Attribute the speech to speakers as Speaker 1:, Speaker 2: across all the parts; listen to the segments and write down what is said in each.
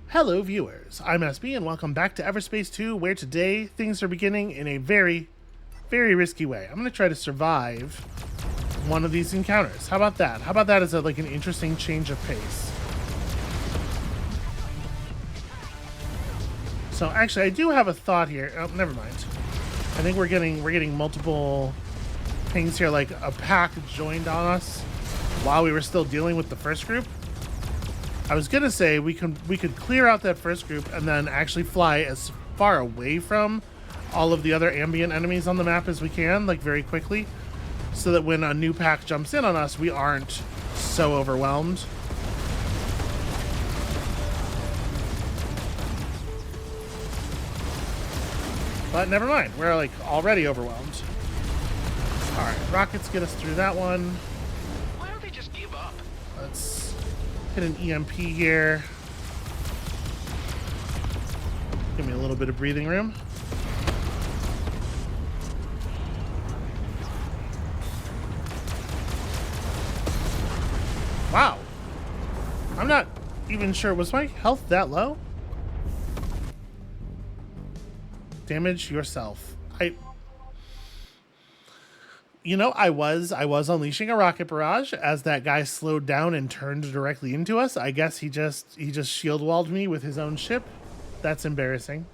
Speaker 1: Hello viewers, I'm SB and welcome back to Everspace 2, where today things are beginning in a very, very risky way. I'm going to try to survive one of these encounters. How about that? How about that as like an interesting change of pace? So actually I do have a thought here. Oh, never mind. I think we're getting multiple pings here, like a pack joined on us while we were still dealing with the first group. I was gonna say we could clear out that first group and then actually fly as far away from all of the other ambient enemies on the map as we can, like very quickly, so that when a new pack jumps in on us, we aren't so overwhelmed. But never mind, we're like already overwhelmed. All right, rockets get us through that one.
Speaker 2: Why don't they just give up?
Speaker 1: Let's hit an EMP here. Give me a little bit of breathing room. Wow. I'm not even sure. Was my health that low? Damage yourself. I was unleashing a rocket barrage as that guy slowed down and turned directly into us. I guess he just shield walled me with his own ship. That's embarrassing.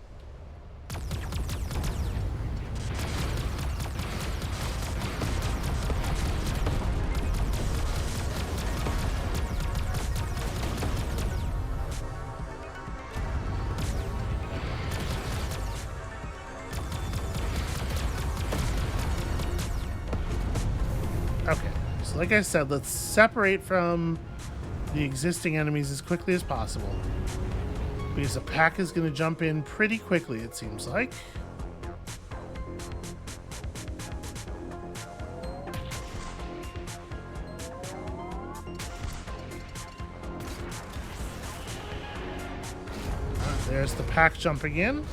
Speaker 1: Okay, so like I said, let's separate from the existing enemies as quickly as possible, because the pack is going to jump in pretty quickly, it seems like. There's the pack jumping in.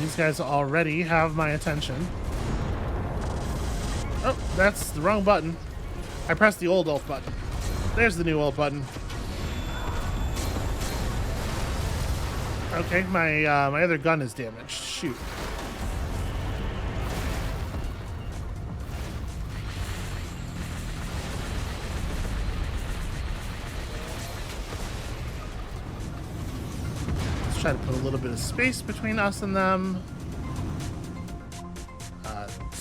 Speaker 1: These guys already have my attention. Oh, that's the wrong button. I pressed the old ult button. There's the new ult button. Okay, my other gun is damaged. Shoot. Let's try to put a little bit of space between us and them.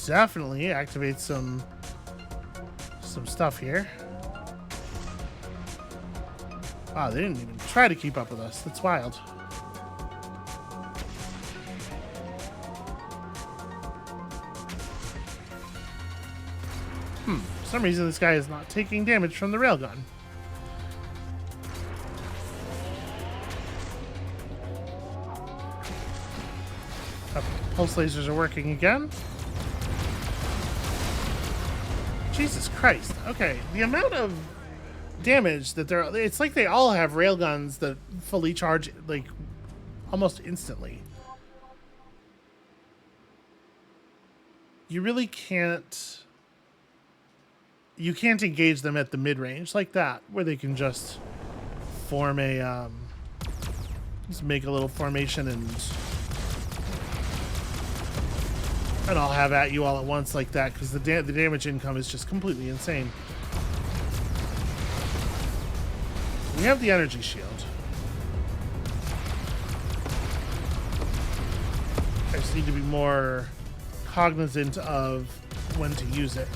Speaker 1: Definitely activate some stuff here. Wow, they didn't even try to keep up with us. That's wild. For some reason this guy is not taking damage from the railgun. Okay, pulse lasers are working again. Jesus Christ. Okay, the amount of damage that it's like they all have railguns that fully charge like almost instantly. You really can't engage them at the mid-range like that, where they can just form a just make a little formation and I'll have at you all at once like that, because the damage income is just completely insane. We have the energy shield. I just need to be more cognizant of when to use it.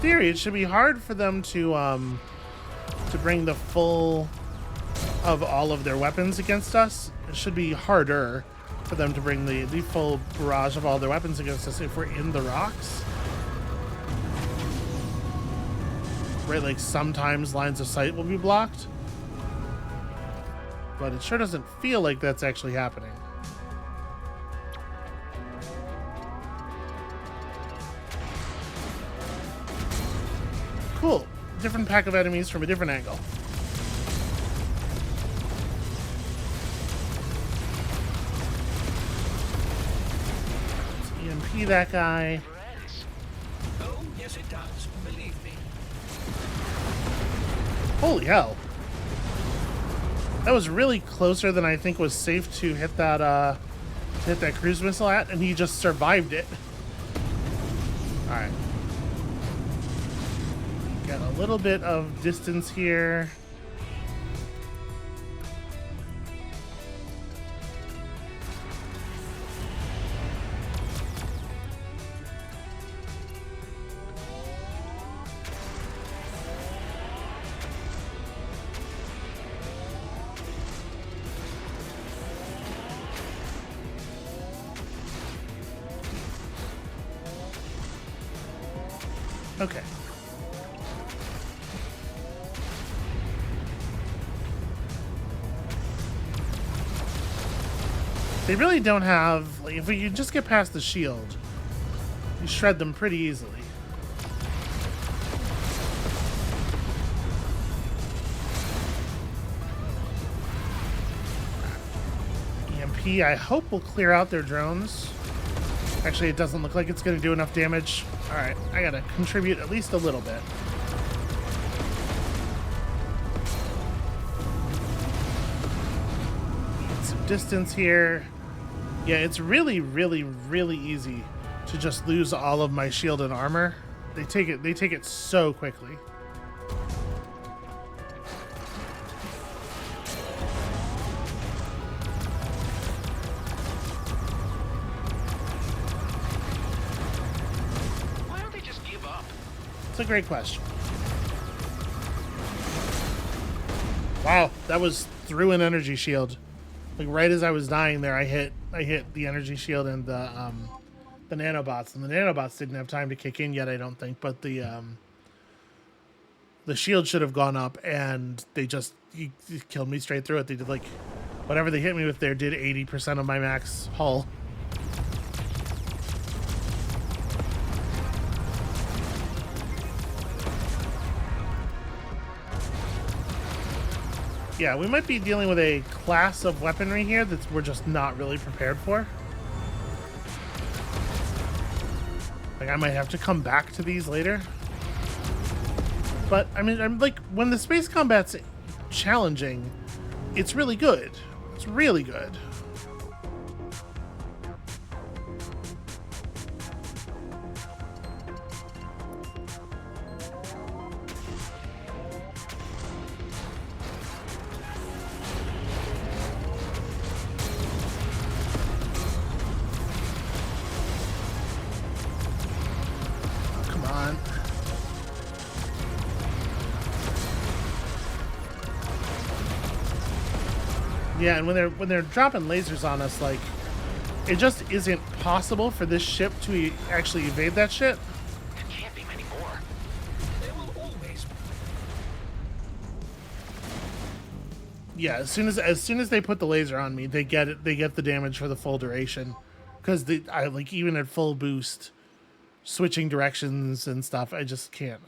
Speaker 1: Theory, it should be hard for them to bring the full of all of their weapons against us. It should be harder for them to bring the full barrage of all their weapons against us if we're in the rocks. Right, like sometimes lines of sight will be blocked, but it sure doesn't feel like that's actually happening. cool. Different pack of enemies from a different angle. Let's EMP that guy.
Speaker 2: Friends.
Speaker 3: Oh, yes it does. Believe me.
Speaker 1: Holy hell. That was really closer than I think was safe to hit that cruise missile at, and he just survived it. Alright. Got a little bit of distance here. Okay. They really don't have, like, if we could just get past the shield, you shred them pretty easily. EMP, I hope will clear out their drones. Actually, it doesn't look like it's going to do enough damage. Alright, I gotta contribute at least a little bit. Get some distance here. Yeah, it's really, really, really easy to just lose all of my shield and armor. They take it so quickly.
Speaker 2: Why don't they just give up?
Speaker 1: It's a great question. Wow, that was through an energy shield. Like right as I was dying there, I hit the energy shield and the nanobots, and the nanobots didn't have time to kick in yet, I don't think. But the shield should have gone up, and they just he killed me straight through it. They did like whatever they hit me with there did 80% of my max hull. Yeah, we might be dealing with a class of weaponry here that we're just not really prepared for. Like, I might have to come back to these later. But, I mean, I'm like, when the space combat's challenging, it's really good. It's really good. Yeah, and when they're dropping lasers on us, like, it just isn't possible for this ship to actually evade that shit.
Speaker 2: There can't be many more.
Speaker 3: There will always be.
Speaker 1: Yeah, as soon as they put the laser on me, they get it. They get the damage for the full duration, because I like even at full boost, switching directions and stuff. I just can't.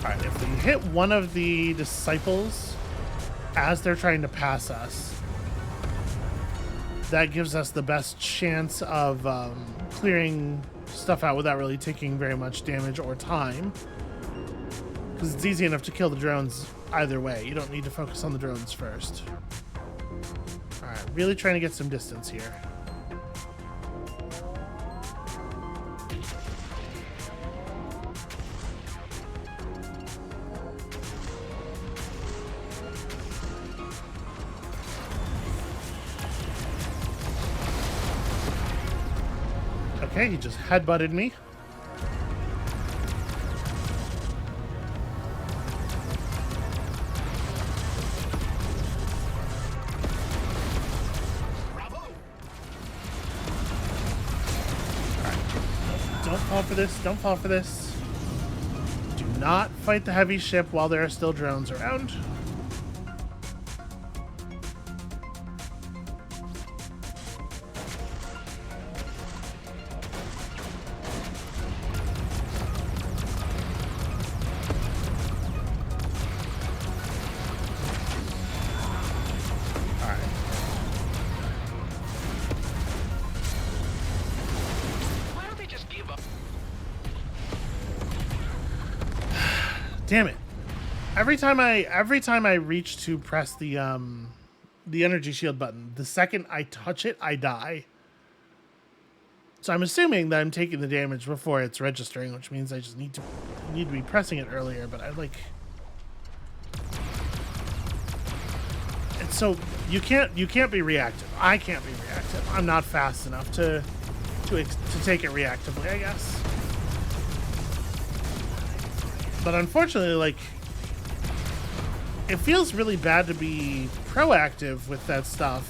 Speaker 1: Alright, if we hit one of the disciples as they're trying to pass us, that gives us the best chance of clearing stuff out without really taking very much damage or time. Because it's easy enough to kill the drones either way. You don't need to focus on the drones first. Alright, really trying to get some distance here. Okay, he just headbutted me. Don't fall for this. Don't fall for this. Do not fight the heavy ship while there are still drones around. Damn it. Every time I reach to press the energy shield button, the second I touch it, I die. So I'm assuming that I'm taking the damage before it's registering, which means I just need to be pressing it earlier, but I like it's so you can't be reactive. I can't be reactive. I'm not fast enough to take it reactively, I guess. But unfortunately, like, it feels really bad to be proactive with that stuff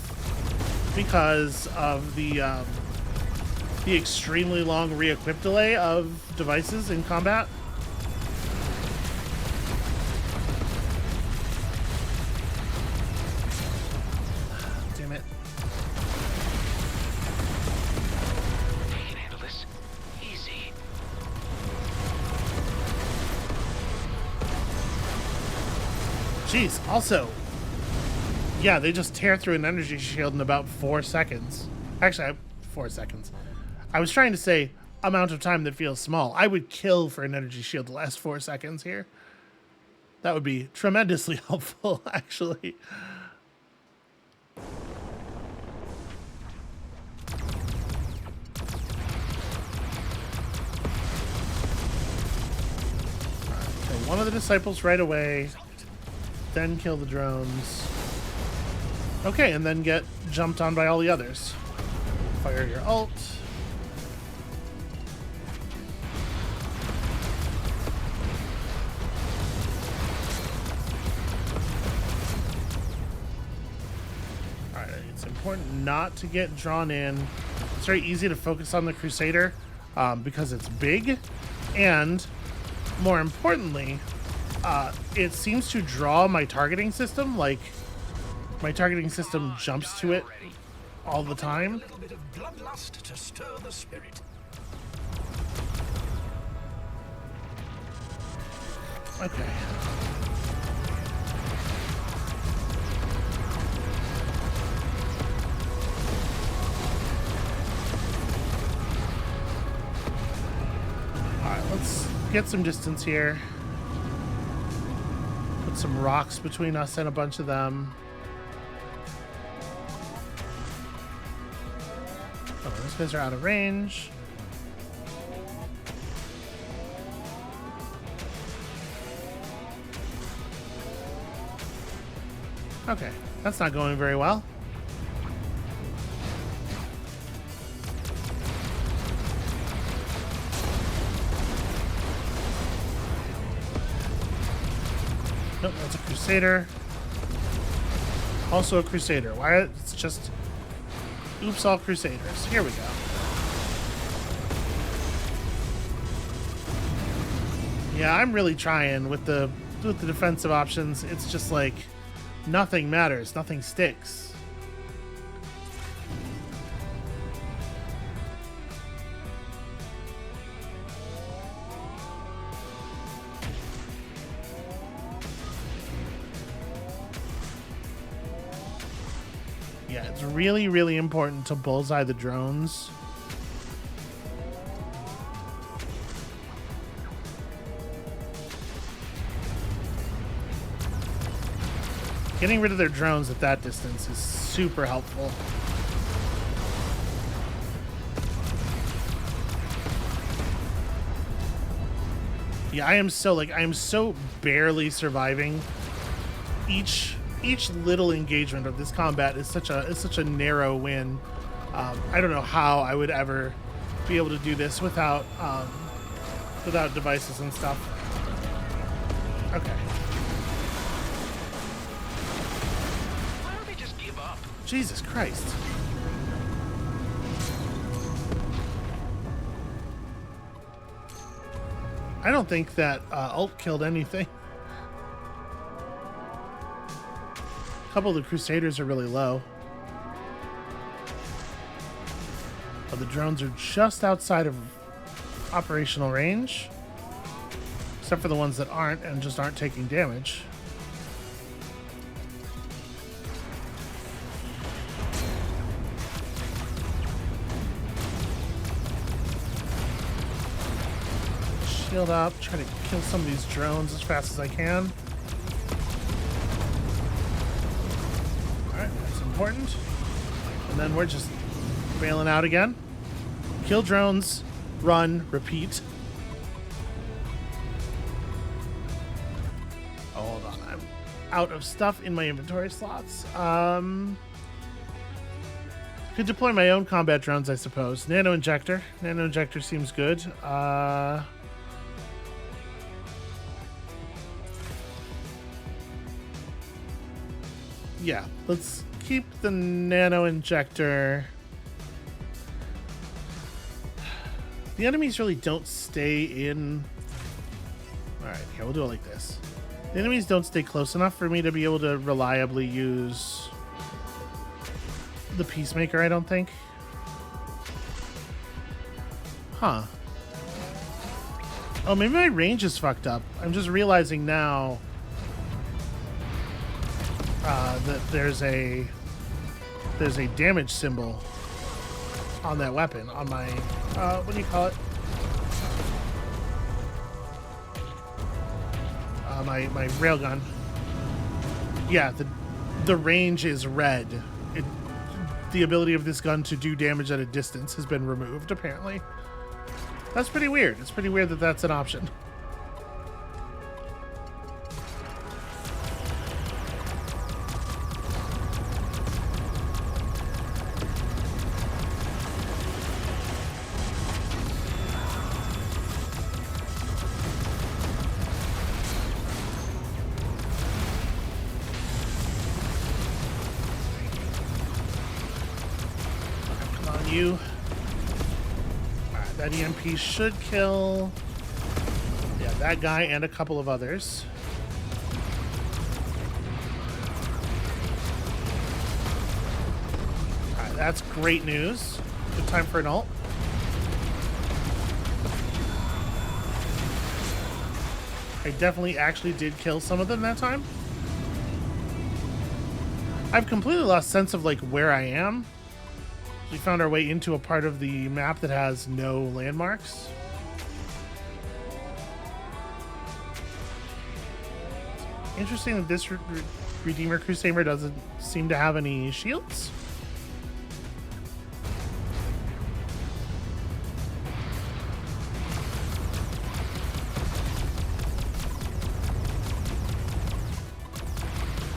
Speaker 1: because of the extremely long re-equip delay of devices in combat. Damn it.
Speaker 2: I can handle this. Easy.
Speaker 1: Jeez, also, yeah, they just tear through an energy shield in about 4 seconds. Actually, 4 seconds. I was trying to say amount of time that feels small. I would kill for an energy shield to last 4 seconds here. That would be tremendously helpful, actually. Okay, one of the disciples right away. Then kill the drones. Okay, and then get jumped on by all the others. Fire your ult. Alright, it's important not to get drawn in. It's very easy to focus on the Crusader because it's big, and more importantly, it seems to draw my targeting system. Like, my targeting system jumps to it all the time.
Speaker 3: A little bit of bloodlust to stir the spirit.
Speaker 1: Okay. Alright, let's get some distance here. Put some rocks between us and a bunch of them. Oh, those guys are out of range. Okay, that's not going very well. Nope, that's a Crusader. Also a Crusader. Why? It's just... Oops, all Crusaders. Here we go. Yeah, I'm really trying with the defensive options. It's just like nothing matters, nothing sticks. Yeah, it's really, really important to bullseye the drones. Getting rid of their drones at that distance is super helpful. Yeah, I am so barely surviving. Each little engagement of this combat is such a narrow win. I don't know how I would ever be able to do this without devices and stuff. Okay.
Speaker 2: Why don't they just give up?
Speaker 1: Jesus Christ. I don't think that ult killed anything. A couple of the Crusaders are really low. But the drones are just outside of operational range. Except for the ones that aren't and just aren't taking damage. Shield up, try to kill some of these drones as fast as I can. Alright, that's important. And then we're just bailing out again. Kill drones, run, repeat. Oh, hold on. I'm out of stuff in my inventory slots. Could deploy my own combat drones, I suppose. Nano injector. Nano injector seems good. Yeah, let's keep the nano injector. The enemies really don't stay in. Alright, here, we'll do it like this. The enemies don't stay close enough for me to be able to reliably use the Peacemaker, I don't think. Huh. Oh, maybe my range is fucked up. I'm just realizing now that there's a damage symbol on that weapon, on my what do you call it? My railgun. Yeah, the range is red. The ability of this gun to do damage at a distance has been removed, apparently. That's pretty weird. It's pretty weird that that's an option. You. Alright, that EMP should kill, yeah, that guy and a couple of others. Alright, that's great news. Good time for an ult. I definitely actually did kill some of them that time. I've completely lost sense of like where I am. We found our way into a part of the map that has no landmarks. Interesting that this Redeemer Crusader doesn't seem to have any shields.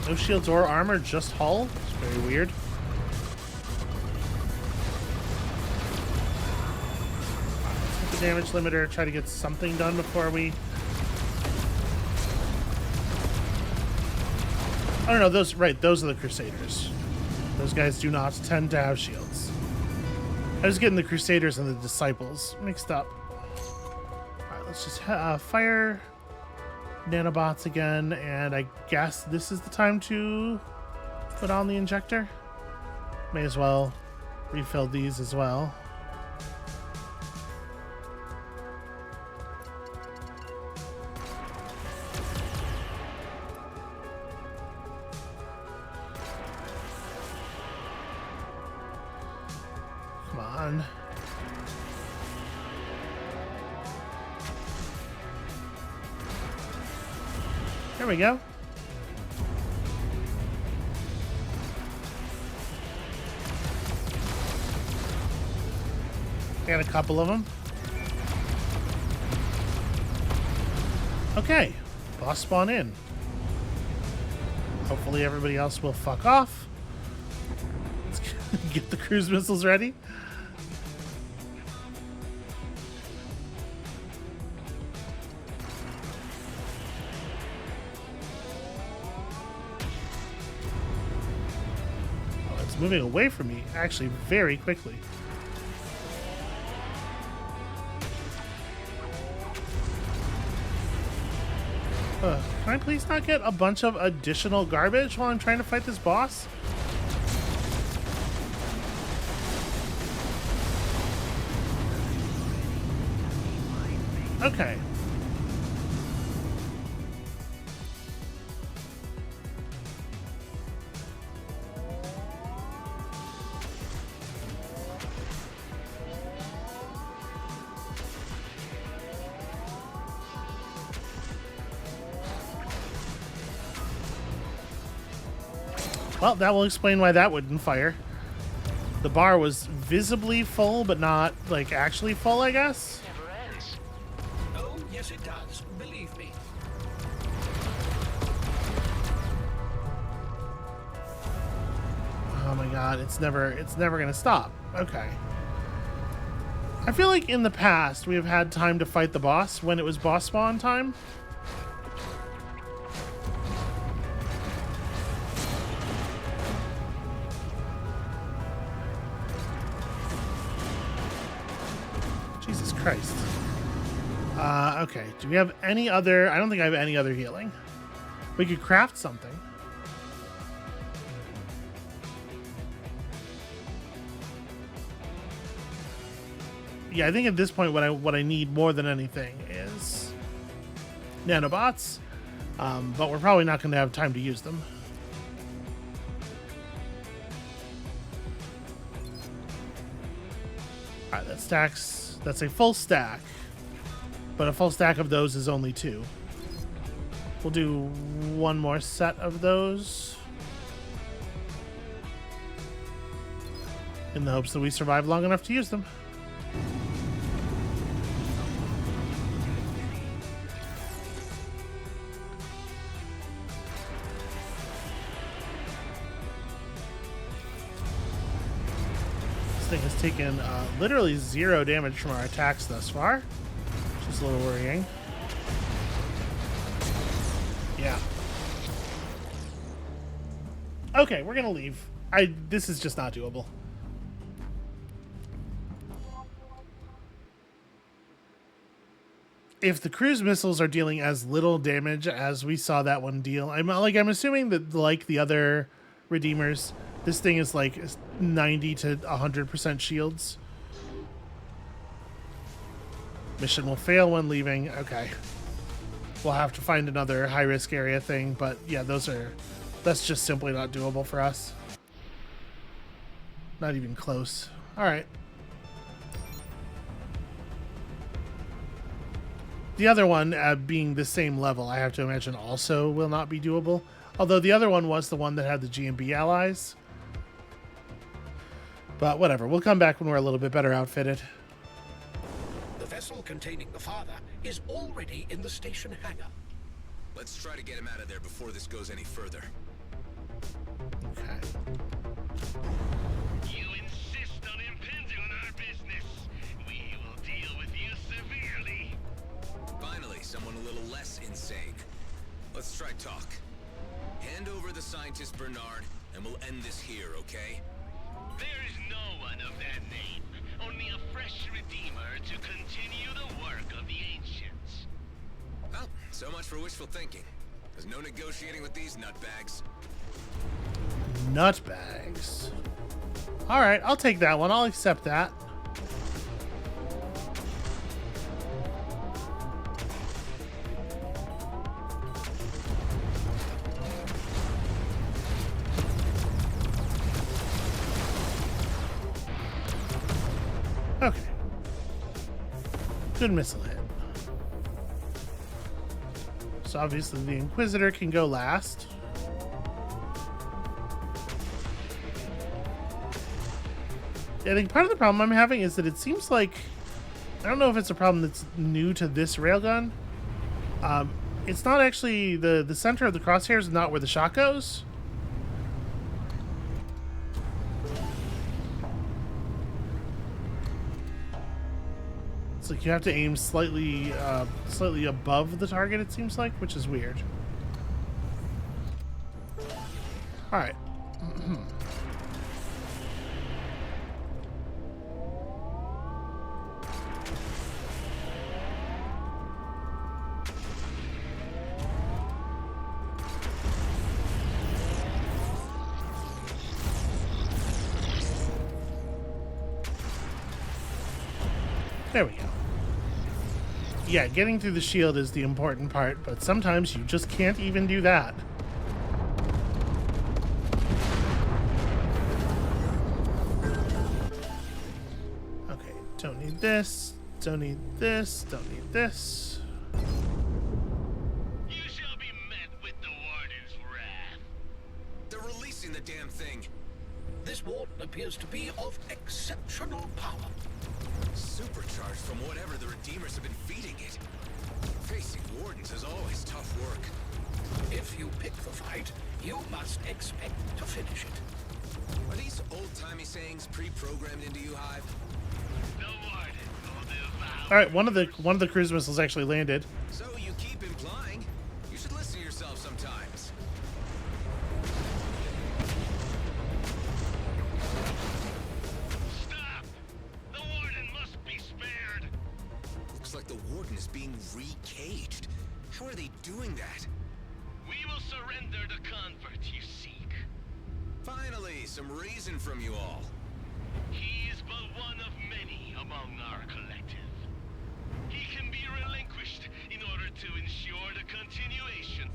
Speaker 1: No shields or armor, just hull. It's very weird. Damage limiter, try to get something done before we... I don't know, those are the Crusaders. Those guys do not tend to have shields. I was getting the Crusaders and the Disciples mixed up. Alright, let's just fire nanobots again, and I guess this is the time to put on the injector. May as well refill these as well. There we go. Got a couple of them. Okay, boss spawn in. Hopefully everybody else will fuck off. Let's get the cruise missiles ready. Moving away from me actually very quickly. Can I please not get a bunch of additional garbage while I'm trying to fight this boss? Okay. Well, that will explain why that wouldn't fire. The bar was visibly full, but not, like, actually full, I guess?
Speaker 2: Never ends.
Speaker 3: Oh, yes it does. Believe me.
Speaker 1: Oh my god, it's never gonna stop. Okay. I feel like in the past we have had time to fight the boss when it was boss spawn time. Jesus Christ. Okay. Do we have any other... I don't think I have any other healing. We could craft something. Yeah, I think at this point what I need more than anything is nanobots. But we're probably not going to have time to use them. Alright, that stacks... That's a full stack. But a full stack of those is only 2. We'll do one more set of those. In the hopes that we survive long enough to use them. Thing has taken literally 0 damage from our attacks thus far, which is a little worrying. Yeah. Okay, we're gonna leave. This is just not doable. If the cruise missiles are dealing as little damage as we saw that one deal, I'm assuming that, like the other Redeemers, this thing is like 90 to 100% shields. Mission will fail when leaving. Okay. We'll have to find another high-risk area thing, but yeah, that's just simply not doable for us. Not even close. All right. The other one, being the same level, I have to imagine also will not be doable. Although the other one was the one that had the GMB allies. But whatever, we'll come back when we're a little bit better outfitted.
Speaker 3: The vessel containing the father is already in the station hangar.
Speaker 4: Let's try to get him out of there before this goes any further.
Speaker 1: Okay.
Speaker 5: You insist on impinging on our business. We will deal with you severely.
Speaker 4: Finally, someone a little less insane. Let's try talk. Hand over the scientist Bernard, and we'll end this here, okay?
Speaker 5: There is no one of that name. Only a fresh redeemer to continue the work of the ancients.
Speaker 4: Well, so much for wishful thinking. There's no negotiating with these nutbags.
Speaker 1: Nutbags. All right, I'll take that one. I'll accept that. Okay. Good missile hit. So obviously the Inquisitor can go last. Yeah, I think part of the problem I'm having is that it seems like... I don't know if it's a problem that's new to this railgun. It's not actually... The center of the crosshair is not where the shot goes. It's like you have to aim slightly above the target, it seems like, which is weird. All right. There we go. Yeah, getting through the shield is the important part, but sometimes you just can't even do that. Okay, don't need this, don't need this, don't need this.
Speaker 5: You shall be met with the Warden's wrath.
Speaker 4: They're releasing the damn thing.
Speaker 3: This warden appears to be of exceptional power.
Speaker 4: Supercharged from whatever the Redeemers have been feeding it. Facing wardens is always tough work.
Speaker 3: If you pick the fight, you must expect to finish it.
Speaker 4: Are these old-timey sayings pre-programmed into you, Hive?
Speaker 5: The Warden will devour.
Speaker 1: All right, one of the cruise missiles actually landed.
Speaker 4: So you keep implying. You should listen to yourself sometimes.
Speaker 5: Stop! The Warden must be spared.
Speaker 4: Looks like the Warden is being re-caged. How are they doing that?
Speaker 5: We will surrender the convert you seek.
Speaker 4: Finally, some reason from you all.
Speaker 5: He is but one of many among our collective. He can be relinquished in order to ensure the continuation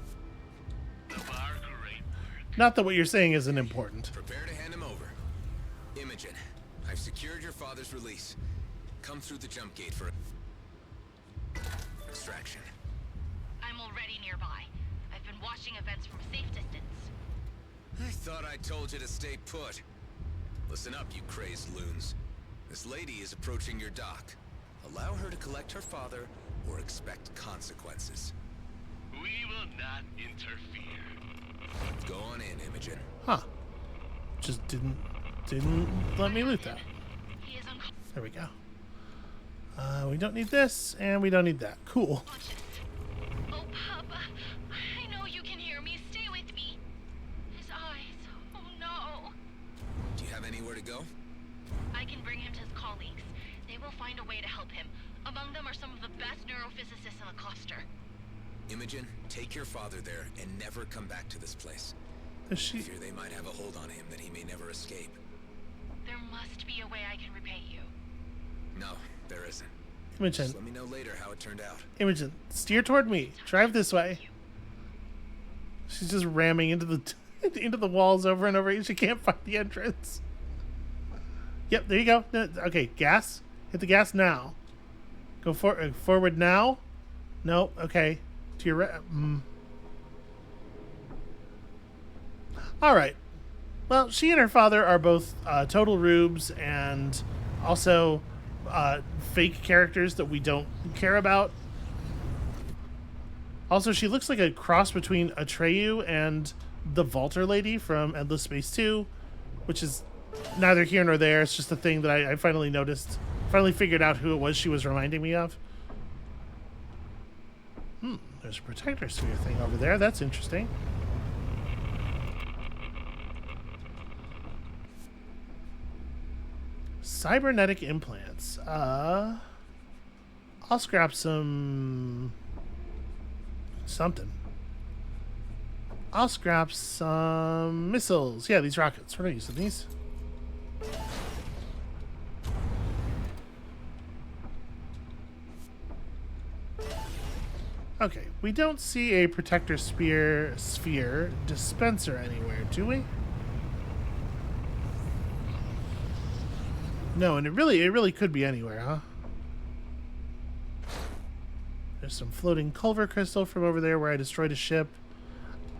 Speaker 5: of our great work.
Speaker 1: Not that what you're saying isn't important.
Speaker 4: Prepare to hand him over. Imogen, I've secured your father's release. Come through the jump gate for extraction.
Speaker 6: I'm already nearby. I've been watching events from a safe distance.
Speaker 4: I thought I told you to stay put. Listen up, you crazed loons. This lady is approaching your dock. Allow her to collect her father or expect consequences.
Speaker 5: We will not interfere.
Speaker 4: Go on in, Imogen.
Speaker 1: Huh. Just didn't let me loot that.
Speaker 6: He is unconscious.
Speaker 1: There we go. We don't need this, and we don't need that. Cool.
Speaker 6: Oh, Papa. I know you can hear me. Stay with me. His eyes. Oh, no.
Speaker 4: Do you have anywhere to go?
Speaker 6: I can bring him to his colleagues. They will find a way to help him. Among them are some of the best neurophysicists in the cluster.
Speaker 4: Imogen, take your father there and never come back to this place.
Speaker 1: Is she?
Speaker 4: I fear they might have a hold on him that he may never escape.
Speaker 6: There must be a way I can repay you.
Speaker 4: No, there isn't.
Speaker 1: Imogen,
Speaker 4: Just let me know later how it turned out.
Speaker 1: Imogen, steer toward me. Drive this way. She's just ramming into the into the walls over and over again. She can't find the entrance. Yep, there you go. Okay, gas. Hit the gas now. Go forward now. No, okay. To your right. All right. Well, she and her father are both total rubes and also fake characters that we don't care about. Also, she looks like a cross between Atreyu and the Vaulter lady from Endless Space 2, which is neither here nor there. It's just a thing that I finally noticed. Finally figured out who it was she was reminding me of. There's a protector sphere thing over there. That's interesting. Cybernetic implants. I'll scrap something. I'll scrap some missiles. Yeah, these rockets. We're not using these. Okay, we don't see a protector sphere dispenser anywhere, do we? No, and it really could be anywhere, huh? There's some floating culver crystal from over there where I destroyed a ship.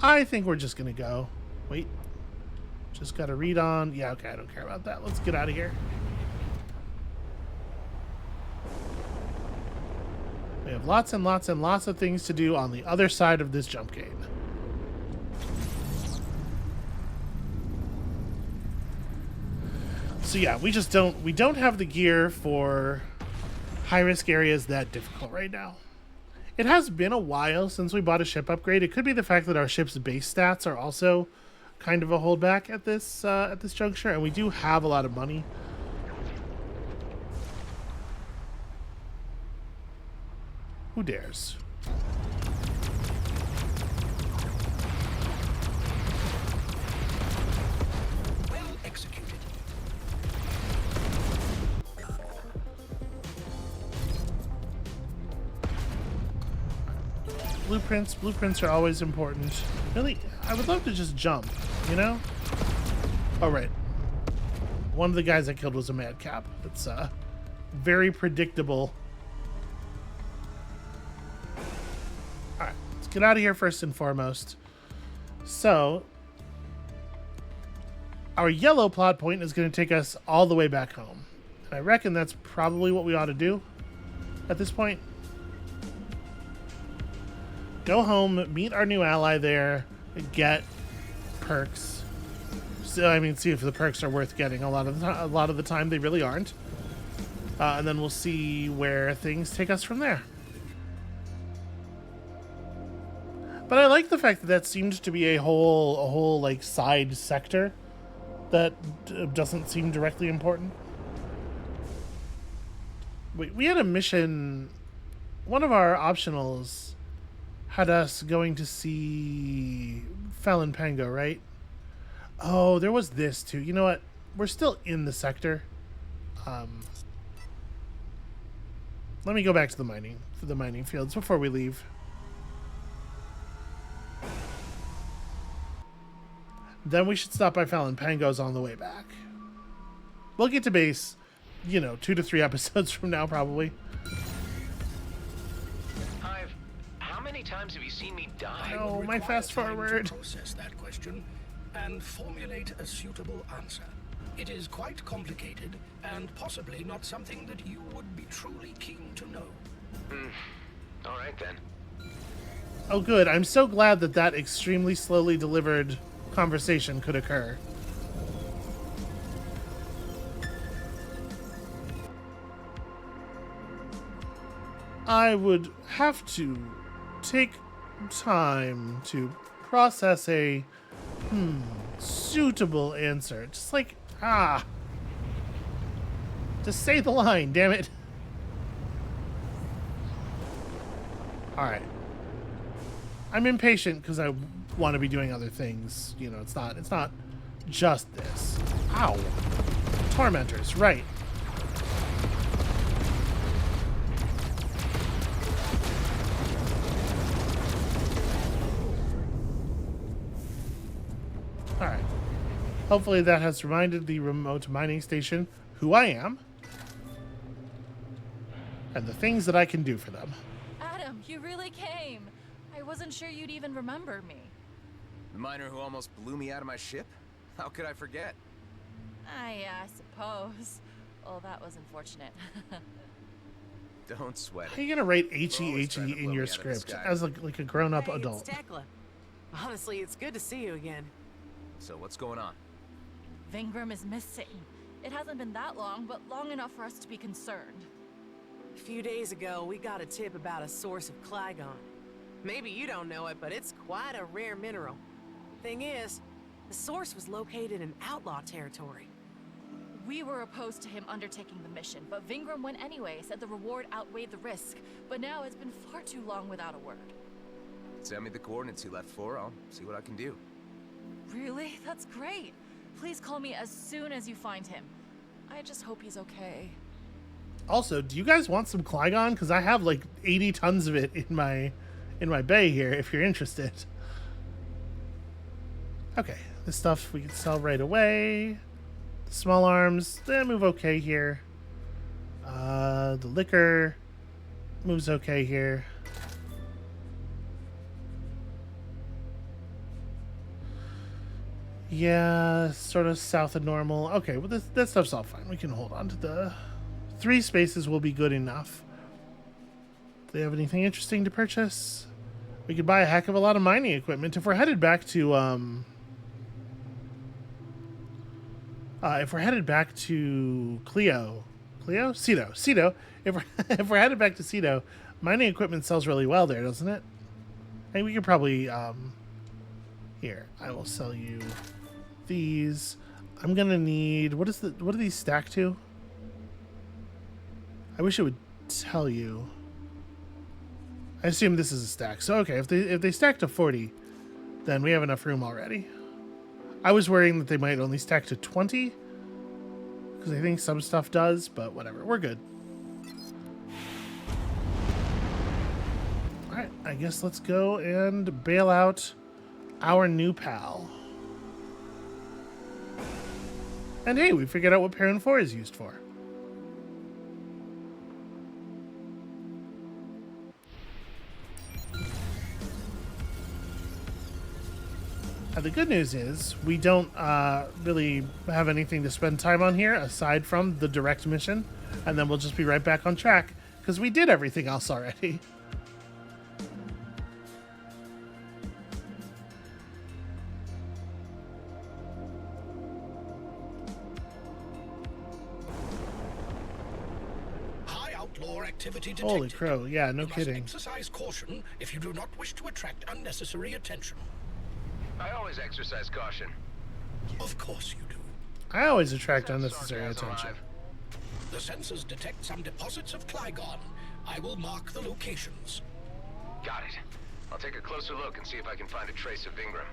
Speaker 1: I think we're just gonna go. Wait. Just gotta read on. Yeah, okay, I don't care about that. Let's get out of here. We have lots and lots and lots of things to do on the other side of this jump gate. So yeah, we don't have the gear for high risk areas that difficult right now. It has been a while since we bought a ship upgrade. It could be the fact that our ship's base stats are also kind of a holdback at this juncture, and we do have a lot of money. Who dares?
Speaker 3: Well executed.
Speaker 1: Blueprints. Blueprints are always important. Really, I would love to just jump, you know? Oh, right. One of the guys I killed was a madcap. It's very predictable. Alright, let's get out of here first and foremost. So, our yellow plot point is going to take us all the way back home. And I reckon that's probably what we ought to do at this point. Go home, meet our new ally there, get perks. So, I mean, see if the perks are worth getting. A lot of the time, they really aren't. And then we'll see where things take us from there. But I like the fact that seems to be a whole like side sector that doesn't seem directly important. We had a mission. One of our optionals had us going to see Felon Pango, right? Oh, there was this too. You know what? We're still in the sector. Let me go back to the mining fields before we leave. Then we should stop by Felon Pango's on the way back. We'll get to base, 2 to 3 episodes from now, probably.
Speaker 2: How many times have you seen me die?
Speaker 1: Oh, my fast forward.
Speaker 3: Process that question and formulate a suitable answer. It is quite complicated and possibly not something that you would be truly keen to know.
Speaker 2: All right then.
Speaker 1: Oh, good. I'm so glad that extremely slowly delivered conversation could occur. I would have to take time to process a suitable answer. Just like, just say the line, damn it. Alright. I'm impatient because I want to be doing other things. It's not just this. Ow. Tormentors, right. Alright. Hopefully that has reminded the remote mining station who I am and the things that I can do for them.
Speaker 6: Adam, you really came. I wasn't sure you'd even remember me.
Speaker 4: The miner who almost blew me out of my ship? How could I forget?
Speaker 6: I suppose. Well, that was unfortunate.
Speaker 4: Don't sweat
Speaker 1: How are
Speaker 4: it.
Speaker 1: you gonna write
Speaker 4: Always trying
Speaker 1: H-E-H-E
Speaker 4: to blow
Speaker 1: in
Speaker 4: me
Speaker 1: your
Speaker 4: out of the
Speaker 1: script
Speaker 4: sky.
Speaker 1: as like a grown-up
Speaker 7: Hey,
Speaker 1: adult?
Speaker 7: it's Tekla. Honestly, it's good to see you again.
Speaker 4: So what's going on?
Speaker 6: Vingram is missing. It hasn't been that long, but long enough for us to be concerned.
Speaker 7: A few days ago, we got a tip about a source of Clygon. Maybe you don't know it, but it's quite a rare mineral. Thing is, the source was located in outlaw territory.
Speaker 6: We were opposed to him undertaking the mission, but Vingram went anyway, said the reward outweighed the risk. But now it's been far too long without a word.
Speaker 4: Send me the coordinates he left for. I'll see what I can do.
Speaker 6: Really? That's great. Please call me as soon as you find him. I just hope he's okay.
Speaker 1: Also, do you guys want some Clygon? Because I have like 80 tons of it in my bay here, if you're interested. Okay, this stuff we can sell right away. The small arms, they move okay here. The liquor moves okay here. Yeah, sort of south of normal. Okay, well that stuff's all fine. We can hold on to the 3 spaces will be good enough. Do they have anything interesting to purchase? We could buy a heck of a lot of mining equipment if we're headed back to Cedo. If we're headed back to Cedo, mining equipment sells really well there, doesn't it? And we could probably here, I will sell you these. I'm gonna need what do these stack to? I wish it would tell you. I assume this is a stack. So okay, if they stack to 40, then we have enough room already. I was worrying that they might only stack to 20 because I think some stuff does, but whatever, we're good. All right, I guess let's go and bail out our new pal. And hey, we figured out what Perrin 4 is used for. Now, the good news is we don't really have anything to spend time on here aside from the direct mission, and then we'll just be right back on track because we did everything else already.
Speaker 3: Activity detected.
Speaker 1: Holy crow, yeah, no
Speaker 3: you
Speaker 1: kidding.
Speaker 3: Must exercise caution if you do not wish to attract unnecessary attention.
Speaker 2: I always exercise caution.
Speaker 3: Of course you do.
Speaker 1: I always attract unnecessary attention.
Speaker 3: The sensors detect some deposits of Clygon. I will mark the locations.
Speaker 2: Got it. I'll take a closer look and see if I can find a trace of Vingram.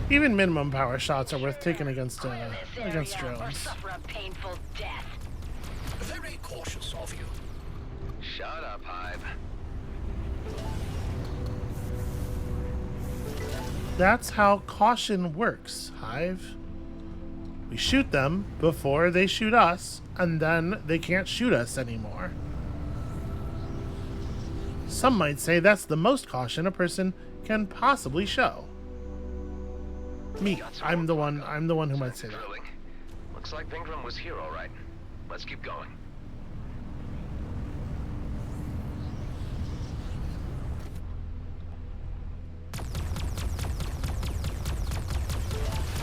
Speaker 1: Even minimum power shots are worth taking against drones.
Speaker 8: Suffer a painful death.
Speaker 3: Very cautious of you.
Speaker 2: Shut up, Hive.
Speaker 1: That's how caution works, Hive. We shoot them before they shoot us, and then they can't shoot us anymore. Some might say that's the most caution a person can possibly show. Me, I'm the one who might say that.
Speaker 2: Looks like Vingram was here all right. Let's keep going.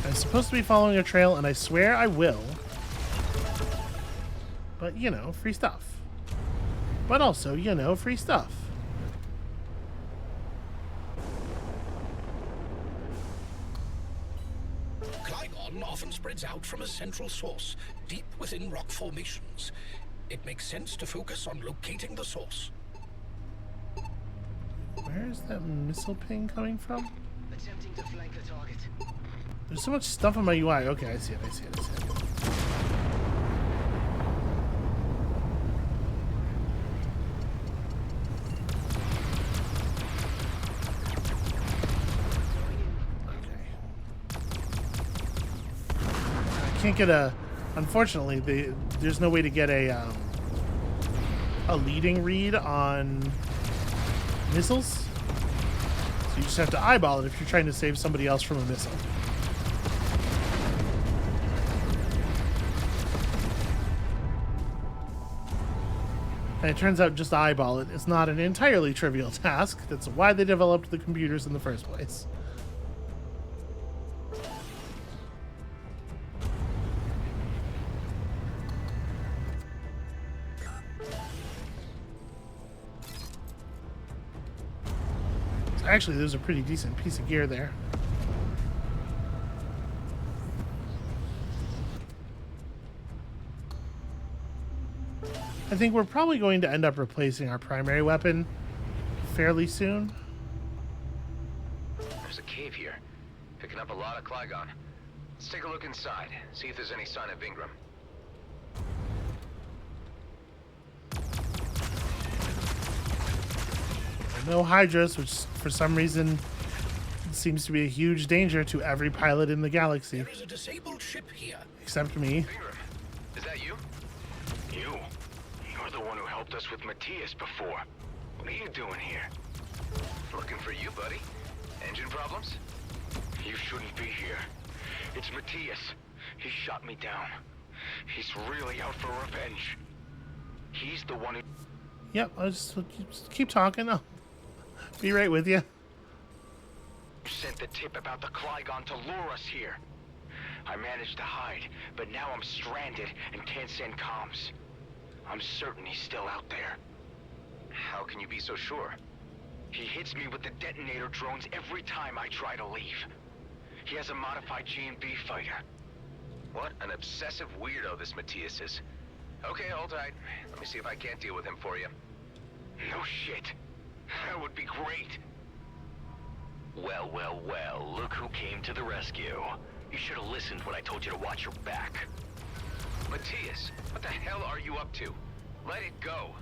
Speaker 1: I'm supposed to be following a trail, and I swear I will. But, you know, free stuff. But also, you know, free stuff.
Speaker 3: Often spreads out from a central source, deep within rock formations. It makes sense to focus on locating the source.
Speaker 1: Where is that missile ping coming from?
Speaker 8: Attempting to flank the target.
Speaker 1: There's so much stuff on my UI. Okay, I see it. Can't get a. Unfortunately, there's no way to get a leading read on missiles. So you just have to eyeball it if you're trying to save somebody else from a missile. And it turns out just to eyeball it is not an entirely trivial task. That's why they developed the computers in the first place. Actually, there's a pretty decent piece of gear there. I think we're probably going to end up replacing our primary weapon fairly soon.
Speaker 2: There's a cave here. Picking up a lot of Clygon. Let's take a look inside, see if there's any sign of Vingram.
Speaker 1: No Hydras, which for some reason seems to be a huge danger to every pilot in the galaxy.
Speaker 3: There is a disabled ship here.
Speaker 1: Except me.
Speaker 2: Vingram, is that you?
Speaker 5: You're the one who helped us with Matthias before. What are you doing here?
Speaker 2: Looking for you, buddy. Engine problems?
Speaker 5: You shouldn't be here. It's Matthias. He shot me down. He's really out for revenge. He's the one who...
Speaker 1: Yep, I'll just keep talking. I'll be right with you.
Speaker 5: sent the tip about the Clygon to lure us here. I managed to hide, but now I'm stranded and can't send comms. I'm certain he's still out there.
Speaker 2: How can you be so sure?
Speaker 5: He hits me with the detonator drones every time I try to leave. He has a modified G&B fighter.
Speaker 2: What an obsessive weirdo this Matthias is. Okay, hold tight. Let me see if I can't deal with him for you.
Speaker 5: No shit. That would be great.
Speaker 9: Well, well, well, look who came to the rescue.
Speaker 5: You should have listened when I told you to watch your back.
Speaker 2: Matthias, what the hell are you up to? Let it go.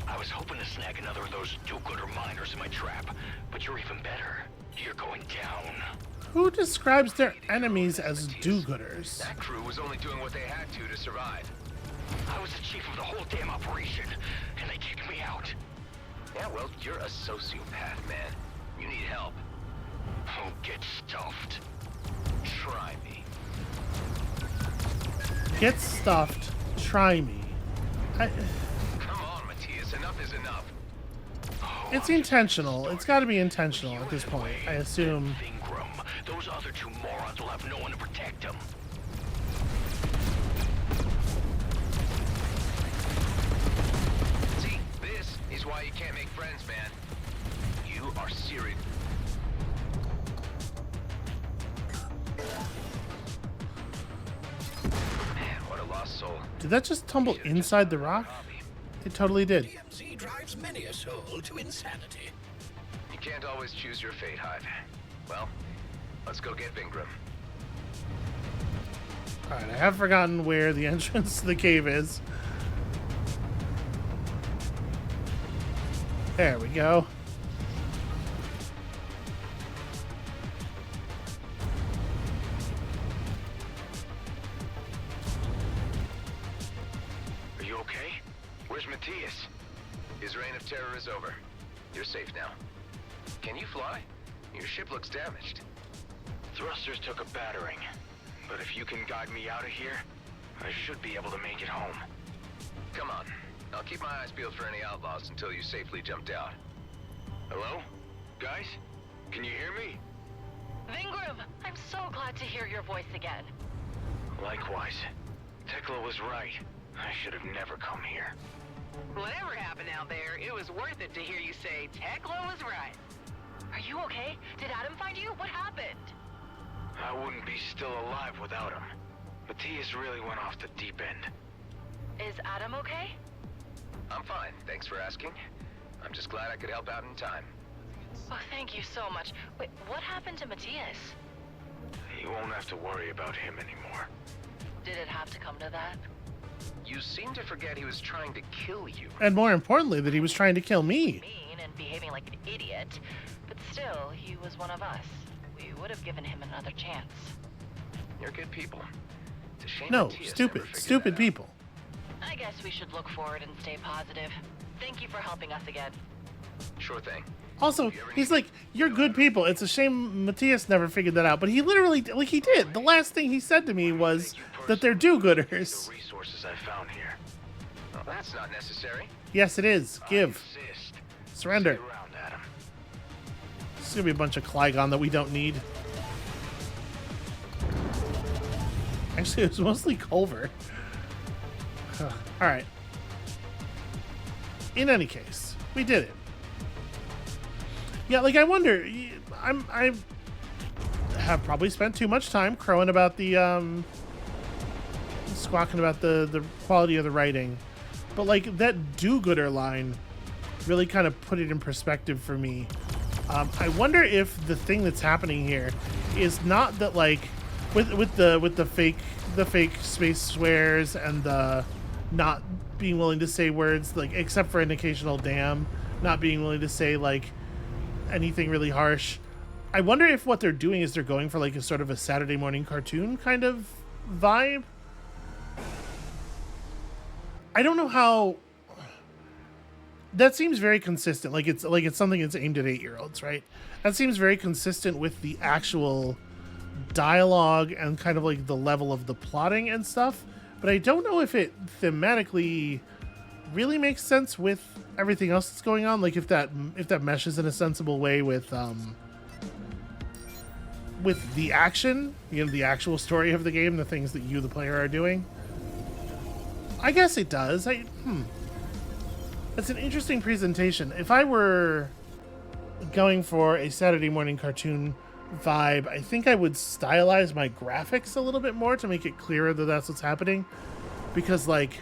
Speaker 5: I was hoping to snag another of those do-gooder miners in my trap, but you're even better. You're going down.
Speaker 1: Who describes their enemies as do-gooders?
Speaker 2: That crew was only doing what they had to survive.
Speaker 5: I was the chief of the whole damn operation, and they kicked me out.
Speaker 2: Yeah, well, you're a sociopath, man. You need help.
Speaker 5: Oh, get stuffed.
Speaker 2: Try me.
Speaker 1: Get stuffed. Try me.
Speaker 2: Come on, Matthias. Enough is enough.
Speaker 1: It's intentional. It's got to be intentional at this point, I assume.
Speaker 5: Ingram, those other two morons will have no one to protect them.
Speaker 2: See, this is why you can't make friends, man. You are serious. Man, what a lost soul.
Speaker 1: Did that just tumble inside the rock? It totally did.
Speaker 3: DMZ drives many a soul to insanity.
Speaker 2: You can't always choose your fate, Hive. Well, let's go get Vingram.
Speaker 1: Alright, I have forgotten where the entrance to the cave is. There we go.
Speaker 5: Are you okay? Where's Matthias?
Speaker 2: His reign of terror is over. You're safe now. Can you fly? Your ship looks damaged.
Speaker 5: Thrusters took a battering, but if you can guide me out of here, I should be able to make it home.
Speaker 2: Come on. I'll keep my eyes peeled for any outlaws until you safely jumped out.
Speaker 5: Hello? Guys? Can you hear me?
Speaker 6: Vingram, I'm so glad to hear your voice again.
Speaker 5: Likewise. Tekla was right. I should have never come here.
Speaker 7: Whatever happened out there, it was worth it to hear you say Tekla was right.
Speaker 6: Are you okay? Did Adam find you? What happened?
Speaker 5: I wouldn't be still alive without him. Matthias really went off the deep end.
Speaker 6: Is Adam okay?
Speaker 2: I'm fine, thanks for asking. I'm just glad I could help out in time.
Speaker 6: Oh, thank you so much. Wait, what happened to Matthias?
Speaker 5: You won't have to worry about him anymore.
Speaker 6: Did it have to come to that?
Speaker 2: You seem to forget he was trying to kill you.
Speaker 1: And more importantly, that he was trying to kill me.
Speaker 6: Mean and behaving like an idiot. But still, he was one of us. We would have given him another chance.
Speaker 2: You're good people. It's a shame
Speaker 1: No,
Speaker 2: Matthias never
Speaker 1: stupid,
Speaker 2: figured
Speaker 1: stupid
Speaker 2: that out.
Speaker 1: people.
Speaker 6: I guess we should look forward and stay positive. Thank you for helping us again.
Speaker 2: Sure thing.
Speaker 1: Also, he's like, you're good people. It's a shame Matthias never figured that out. But he literally, like he did. The last thing he said to me was that they're do-gooders.
Speaker 5: The resources I found here.
Speaker 2: Well, that's not necessary.
Speaker 1: Yes, it is. Give.
Speaker 5: I insist.
Speaker 1: Surrender.
Speaker 5: Stay around, Adam.
Speaker 1: It's gonna be a bunch of Clygon that we don't need. Actually, it was mostly Culver. Alright. In any case, we did it. Yeah, like I wonder, I have probably spent too much time crowing about the squawking about the quality of the writing. But like that do-gooder line really kind of put it in perspective for me. I wonder if the thing that's happening here is not that like with the fake space swears and the not being willing to say words, like except for an occasional damn, not being willing to say like anything really harsh. I wonder if what they're doing is they're going for like a sort of a Saturday morning cartoon kind of vibe. I don't know how. That seems very consistent. Like it's something that's aimed at 8-year-olds, right? That seems very consistent with the actual dialogue and kind of like the level of the plotting and stuff. But I don't know if it thematically really makes sense with everything else that's going on. Like if that meshes in a sensible way with the action, you know, the actual story of the game, the things that you, the player, are doing. I guess it does. It's an interesting presentation. If I were going for a Saturday morning cartoon vibe, I think I would stylize my graphics a little bit more to make it clearer that that's what's happening. Because, like,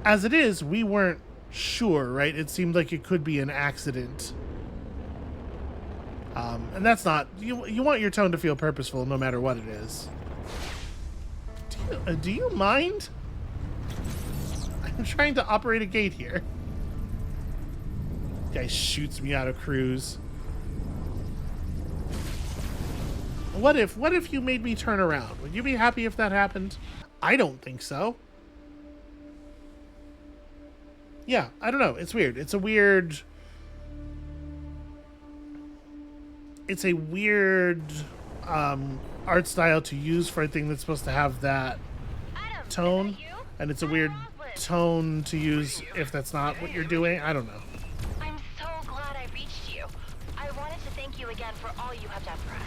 Speaker 1: as it is, we weren't sure, right? It seemed like it could be an accident. And that's not... You want your tone to feel purposeful no matter what it is. do you mind? I'm trying to operate a gate here. Guy shoots me out of cruise. What if you made me turn around? Would you be happy if that happened? I don't think so. Yeah, I don't know. It's weird. It's a weird art style to use for a thing that's supposed to have that tone, and it's a weird tone to use if that's not what you're doing. I don't know.
Speaker 9: I'm so glad I reached you. I wanted to thank you again for all you have done for us.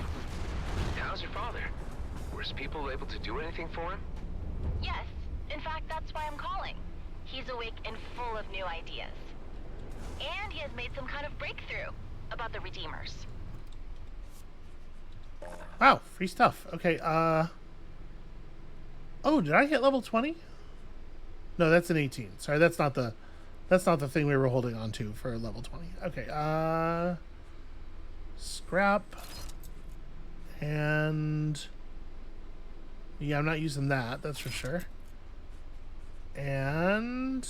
Speaker 2: How's your father? Were his people able to do anything for him?
Speaker 9: Yes, in fact, that's why I'm calling. He's awake and full of new ideas. And he has made some kind of breakthrough about the Redeemers.
Speaker 1: Wow, free stuff. Okay, oh, did I hit level 20? No, that's an 18. Sorry, that's not the thing we were holding on to for level 20. Okay, scrap. And yeah, I'm not using that's for sure. And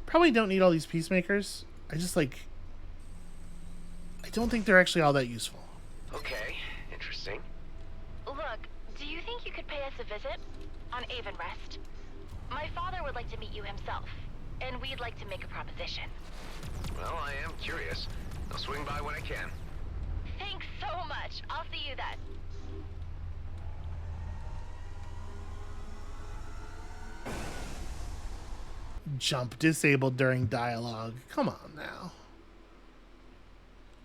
Speaker 1: probably don't need all these peacemakers. I don't think they're actually all that useful.
Speaker 2: Okay, interesting.
Speaker 9: Look, do you think you could pay us a visit on Avonrest? My father would like to meet you himself, and we'd like to make a proposition.
Speaker 2: Well, I am curious. I'll swing by when I can.
Speaker 9: Thanks so much. I'll see you then.
Speaker 1: Jump disabled during dialogue. Come on now.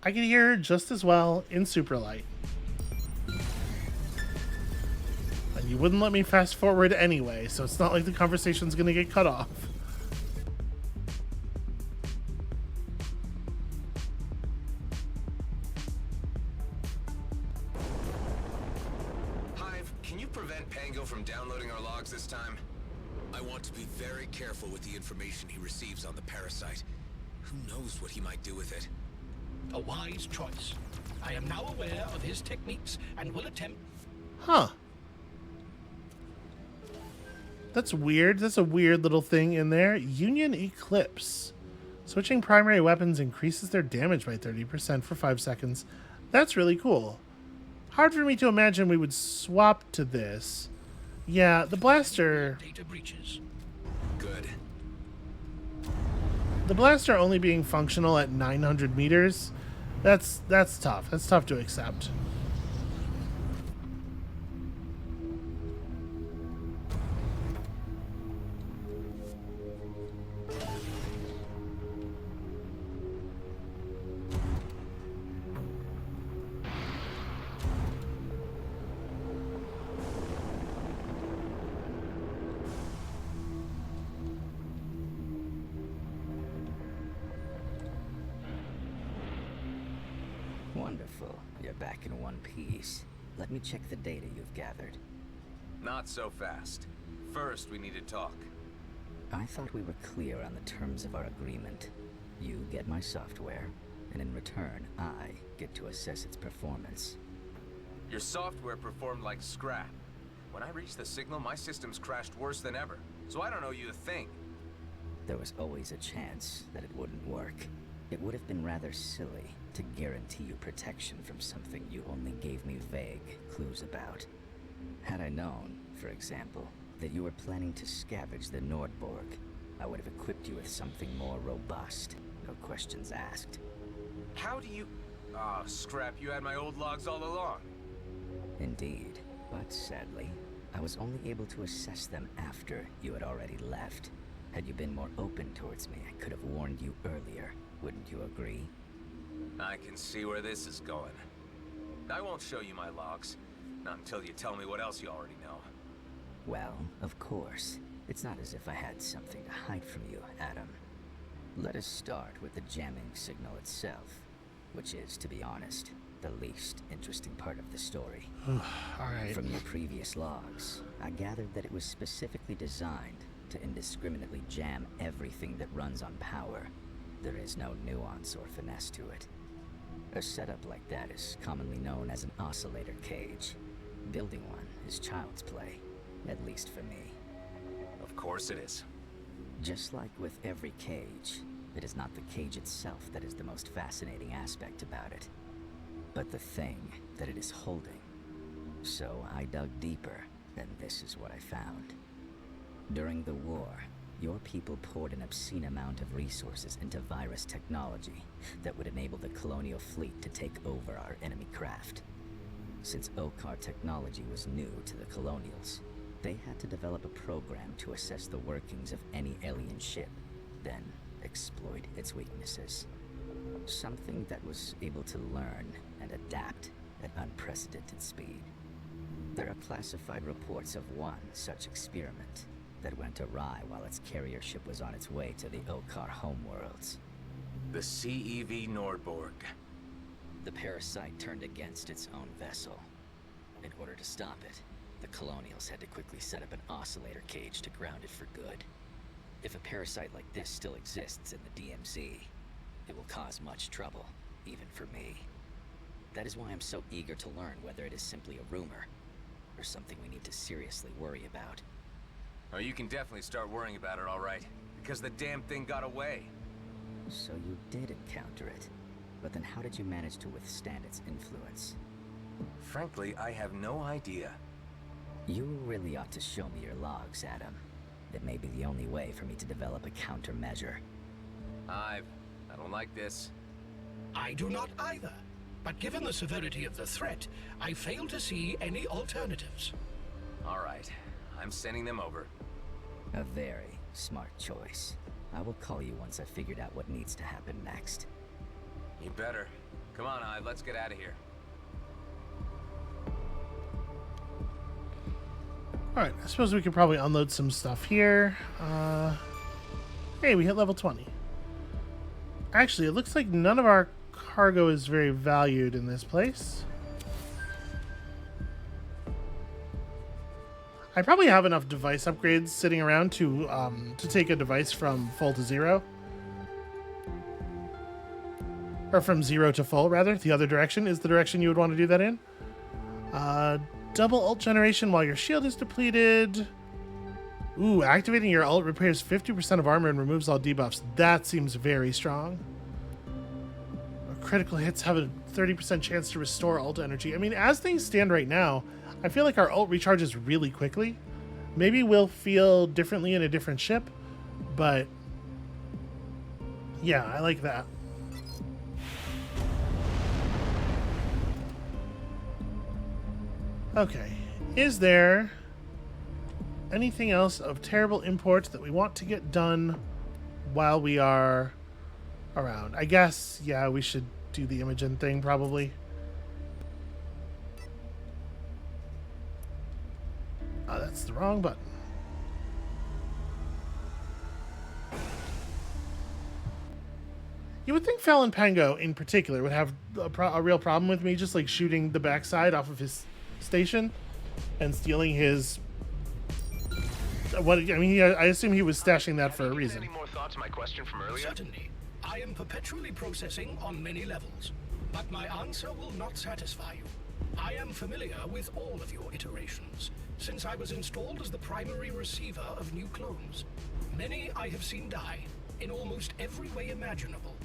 Speaker 1: I can hear her just as well in super light. And you wouldn't let me fast forward anyway, so it's not like the conversation's gonna get cut off.
Speaker 4: Hive, can you prevent Pango from downloading our logs this time? I want to be very careful with the information he receives on the parasite. Who knows what he might do with it?
Speaker 3: A wise choice. I am now aware of his techniques and will attempt...
Speaker 1: Huh. That's weird. That's a weird little thing in there. Union Eclipse. Switching primary weapons increases their damage by 30% for 5 seconds. That's really cool. Hard for me to imagine we would swap to this. Yeah, the blaster...
Speaker 3: Data breaches.
Speaker 4: Good.
Speaker 1: The blaster only being functional at 900 meters, that's tough. That's tough to accept.
Speaker 10: Wonderful. You're back in one piece. Let me check the data you've gathered.
Speaker 4: Not so fast. First, we need to talk.
Speaker 10: I thought we were clear on the terms of our agreement. You get my software, and in return, I get to assess its performance.
Speaker 4: Your software performed like scrap. When I reached the signal, my systems crashed worse than ever, so I don't owe you a thing.
Speaker 10: There was always a chance that it wouldn't work. It would have been rather silly to guarantee you protection from something you only gave me vague clues about. Had I known, for example, that you were planning to scavenge the Nordborg, I would have equipped you with something more robust. No questions asked.
Speaker 4: How do you... Ah, scrap, you had my old logs all along.
Speaker 10: Indeed, but sadly, I was only able to assess them after you had already left. Had you been more open towards me, I could have warned you earlier. Wouldn't you agree?
Speaker 4: I can see where this is going. I won't show you my logs, not until you tell me what else you already know.
Speaker 10: Well, of course. It's not as if I had something to hide from you, Adam. Let us start with the jamming signal itself, which is, to be honest, the least interesting part of the story.
Speaker 1: Alright.
Speaker 10: From your previous logs, I gathered that it was specifically designed to indiscriminately jam everything that runs on power. There is no nuance or finesse to it. A setup like that is commonly known as an oscillator cage. Building one is child's play, at least for me.
Speaker 4: Of course it is.
Speaker 10: Just like with every cage, it is not the cage itself that is the most fascinating aspect about it, but the thing that it is holding. So I dug deeper, and this is what I found. During the war, your people poured an obscene amount of resources into virus technology that would enable the colonial fleet to take over our enemy craft. Since Okar technology was new to the colonials, they had to develop a program to assess the workings of any alien ship, then exploit its weaknesses. Something that was able to learn and adapt at unprecedented speed. There are classified reports of one such experiment that went awry while its carrier ship was on its way to the Okar homeworlds.
Speaker 4: The CEV Nordborg.
Speaker 10: The parasite turned against its own vessel. In order to stop it, the colonials had to quickly set up an oscillator cage to ground it for good. If a parasite like this still exists in the DMZ, it will cause much trouble, even for me. That is why I'm so eager to learn whether it is simply a rumor, or something we need to seriously worry about.
Speaker 4: Oh, you can definitely start worrying about it, all right. Because the damn thing got away.
Speaker 10: So you did encounter it. But then how did you manage to withstand its influence?
Speaker 4: Frankly, I have no idea.
Speaker 10: You really ought to show me your logs, Adam. It may be the only way for me to develop a countermeasure.
Speaker 4: I don't like this.
Speaker 3: I do not either. But given the severity of the threat, I fail to see any alternatives.
Speaker 4: All right. I'm sending them over.
Speaker 10: A very smart choice. I will call you once I've figured out what needs to happen next.
Speaker 4: You better. Come on, Hive, let's get out of here.
Speaker 1: Alright, I suppose we could probably unload some stuff here. Hey, we hit level 20. Actually, it looks like none of our cargo is very valued in this place. I probably have enough device upgrades sitting around to take a device from full to zero. Or from zero to full, rather. The other direction is the direction you would want to do that in. Double ult generation while your shield is depleted. Ooh, activating your ult repairs 50% of armor and removes all debuffs. That seems very strong. Critical hits have a 30% chance to restore ult energy. I mean, as things stand right now, I feel like our ult recharges really quickly. Maybe we'll feel differently in a different ship, but yeah, I like that. Okay, is there anything else of terrible import that we want to get done while we are around? I guess, yeah, we should do the Imogen thing probably. Oh, that's the wrong button. You would think Fallon Pango in particular would have a real problem with me just like shooting the backside off of his station and stealing his what I mean, I assume he was stashing that for a reason.
Speaker 2: Any more thoughts on my question from earlier?
Speaker 3: Certainly. I am perpetually processing on many levels, but my answer will not satisfy you. I am familiar with all of your iterations, since I was installed as the primary receiver of new clones. Many I have seen die, in almost every way imaginable.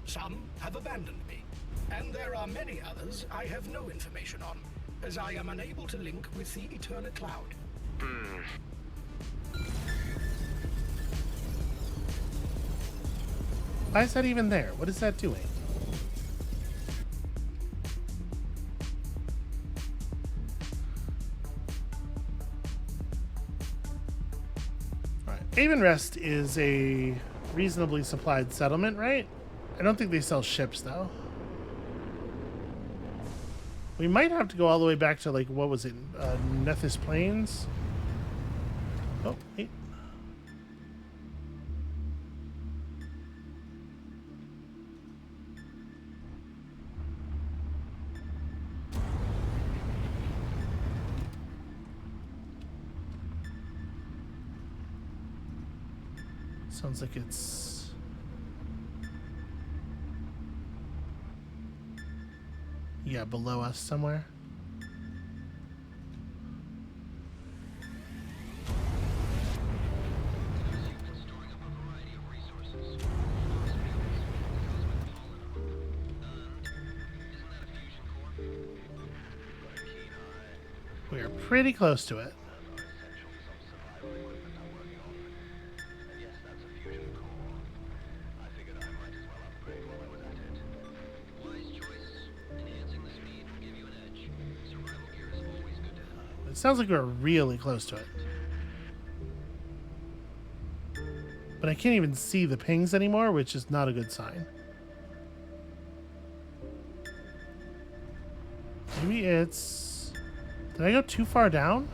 Speaker 3: Some have abandoned me, and there are many others I have no information on, as I am unable to link with the Eternal Cloud.
Speaker 1: Why is that even there? What is that doing? Alright. Avonrest is a reasonably supplied settlement, right? I don't think they sell ships, though. We might have to go all the way back to, like, what was it? Nethys Plains? Oh, wait. Sounds like it's... Yeah, below us somewhere. We are pretty close to it. It sounds like we're really close to it. But I can't even see the pings anymore, which is not a good sign. Maybe it's... Did I go too far down?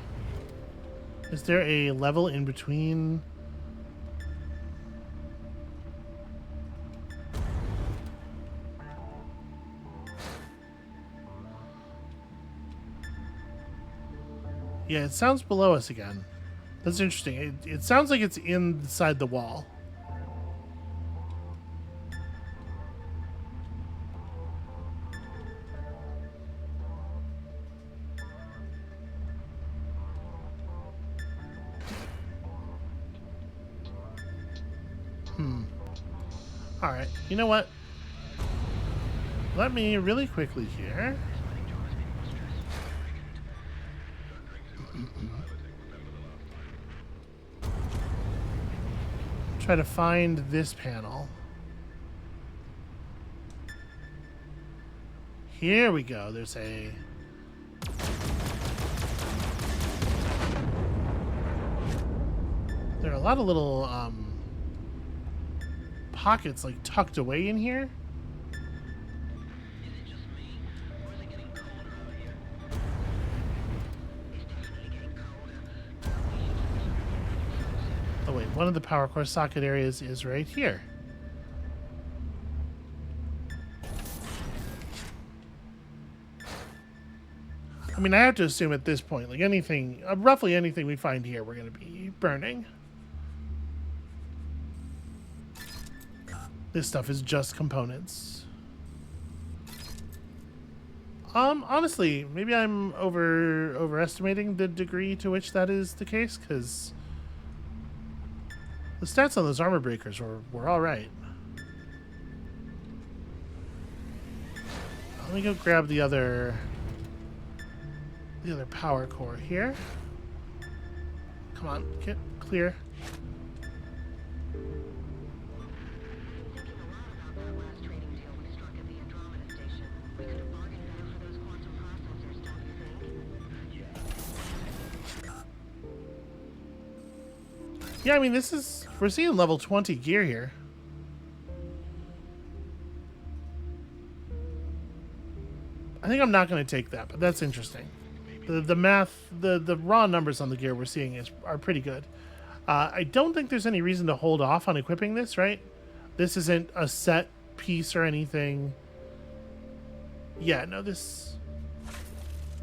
Speaker 1: Is there a level in between? Yeah, it sounds below us again. That's interesting. It sounds like it's inside the wall. Alright, you know what? Let me really quickly here. Try to find this panel. Here we go. There's a... There are a lot of little pockets like tucked away in here. Oh wait, one of the power core socket areas is right here. I mean, I have to assume at this point, like anything, roughly anything we find here, we're going to be burning. This stuff is just components. Honestly, maybe I'm overestimating the degree to which that is the case, because the stats on those armor breakers were all right. Let me go grab the other power core here. Come on, get clear. Yeah, I mean, we're seeing level 20 gear here. I think I'm not going to take that, but that's interesting. The math, the raw numbers on the gear we're seeing are pretty good. I don't think there's any reason to hold off on equipping this, right? This isn't a set piece or anything. Yeah, no, this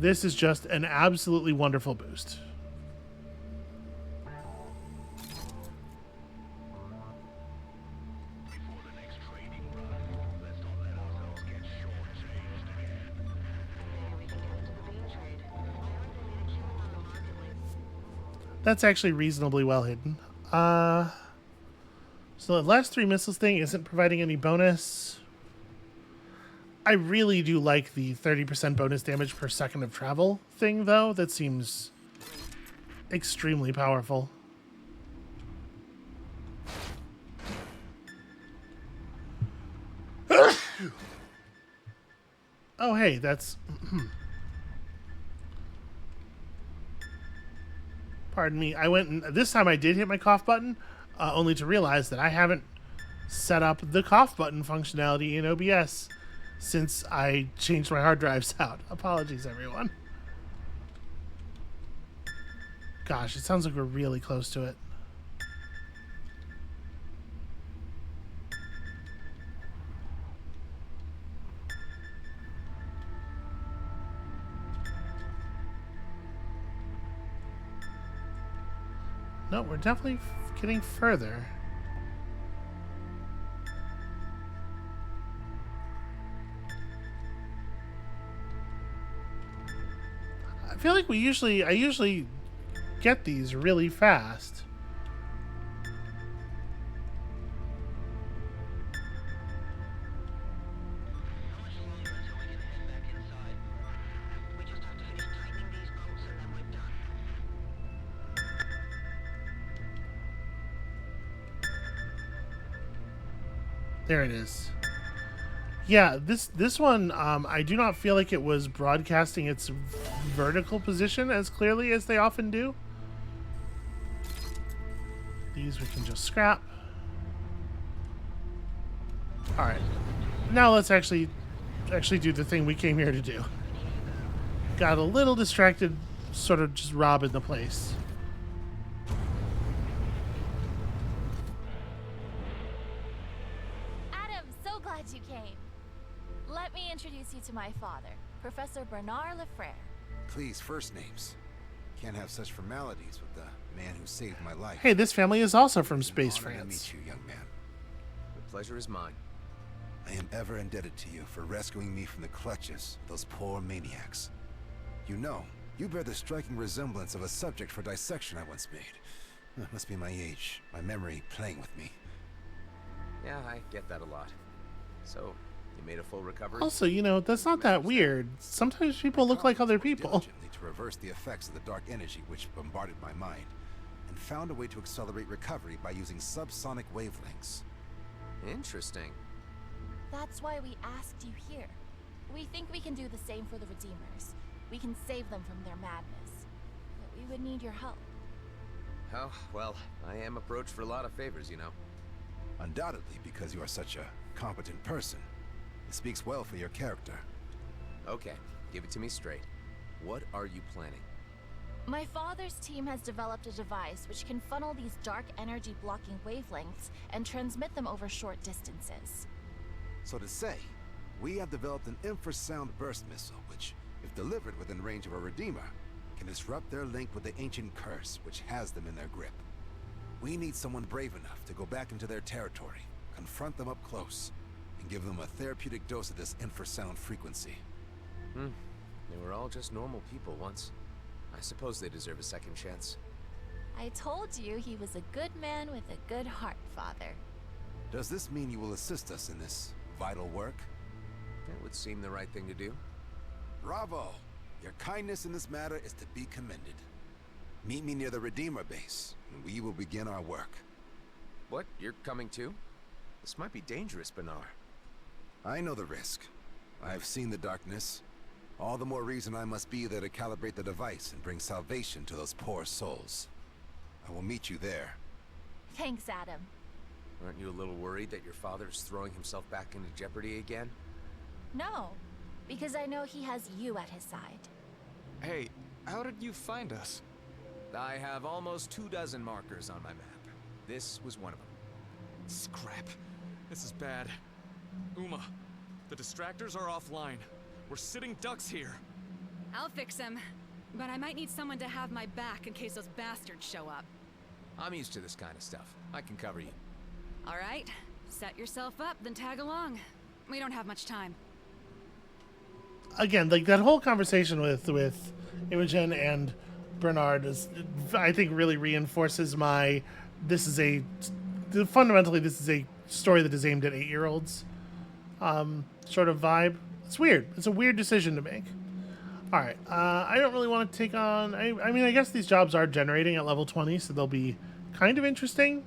Speaker 1: is just an absolutely wonderful boost. That's actually reasonably well hidden. So the last 3 missiles thing isn't providing any bonus. I really do like the 30% bonus damage per second of travel thing, though. That seems extremely powerful. Oh, hey, that's... Pardon me. I went and this time I did hit my cough button, only to realize that I haven't set up the cough button functionality in OBS since I changed my hard drives out. Apologies, everyone. Gosh, it sounds like we're really close to it. No, we're definitely getting further. I feel like I usually get these really fast. There it is. Yeah, this one, I do not feel like it was broadcasting its vertical position as clearly as they often do. These we can just scrap. All right, now let's actually do the thing we came here to do. Got a little distracted, sort of just robbing the place.
Speaker 6: You came. Let me introduce you to my father, Professor Bernard Lefrere.
Speaker 11: Please, first names. Can't have such formalities with the man who saved my life.
Speaker 1: Hey, this family is also from Space
Speaker 11: It's an honor
Speaker 1: France.
Speaker 11: to meet you, young man.
Speaker 4: The pleasure is mine.
Speaker 11: I am ever indebted to you for rescuing me from the clutches of those poor maniacs. You know, you bear the striking resemblance of a subject for dissection I once made. It must be my age, my memory playing with me.
Speaker 4: Yeah, I get that a lot. So, you made a full recovery?
Speaker 1: Also, you know, that's not that weird. Sometimes people look like other people.
Speaker 11: Diligently to reverse the effects of the dark energy which bombarded my mind, and found a way to accelerate recovery by using subsonic wavelengths.
Speaker 4: Interesting.
Speaker 6: That's why we asked you here. We think we can do the same for the Redeemers. We can save them from their madness. But we would need your help.
Speaker 4: Oh, well, I am approached for a lot of favors, you know.
Speaker 11: Undoubtedly, because you are such a competent person. It speaks well for your character.
Speaker 4: Okay, give it to me straight. What are you planning?
Speaker 6: My father's team has developed a device which can funnel these dark energy blocking wavelengths and transmit them over short distances.
Speaker 11: So to say, we have developed an infrasound burst missile which, if delivered within range of a Redeemer, can disrupt their link with the ancient curse which has them in their grip. We need someone brave enough to go back into their territory, confront them up close, and give them a therapeutic dose of this infrasound frequency.
Speaker 4: They were all just normal people once. I suppose they deserve a second chance.
Speaker 6: I told you he was a good man with a good heart, Father.
Speaker 11: Does this mean you will assist us in this vital work?
Speaker 4: That would seem the right thing to do.
Speaker 11: Bravo! Your kindness in this matter is to be commended. Meet me near the Redeemer base, and we will begin our work.
Speaker 4: What? You're coming too? This might be dangerous, Bernard.
Speaker 11: I know the risk. I have seen the darkness. All the more reason I must be there to calibrate the device and bring salvation to those poor souls. I will meet you there.
Speaker 6: Thanks, Adam.
Speaker 4: Aren't you a little worried that your father's throwing himself back into jeopardy again?
Speaker 6: No, because I know he has you at his side.
Speaker 12: Hey, how did you find us?
Speaker 4: I have almost 24 markers on my map. This was one of them.
Speaker 12: Scrap. This is bad. Uma, the distractors are offline. We're sitting ducks here.
Speaker 13: I'll fix him, but I might need someone to have my back in case those bastards show up.
Speaker 4: I'm used to this kind of stuff. I can cover you.
Speaker 13: All right, set yourself up, then tag along. We don't have much time.
Speaker 1: Again, like that whole conversation with Imogen and Bernard is, I think, really reinforces my fundamentally this is a story that is aimed at 8-year-olds sort of vibe. It's weird. It's a weird decision to make. All right, I don't really want to take on. I mean, I guess these jobs are generating at level 20, so they'll be kind of interesting.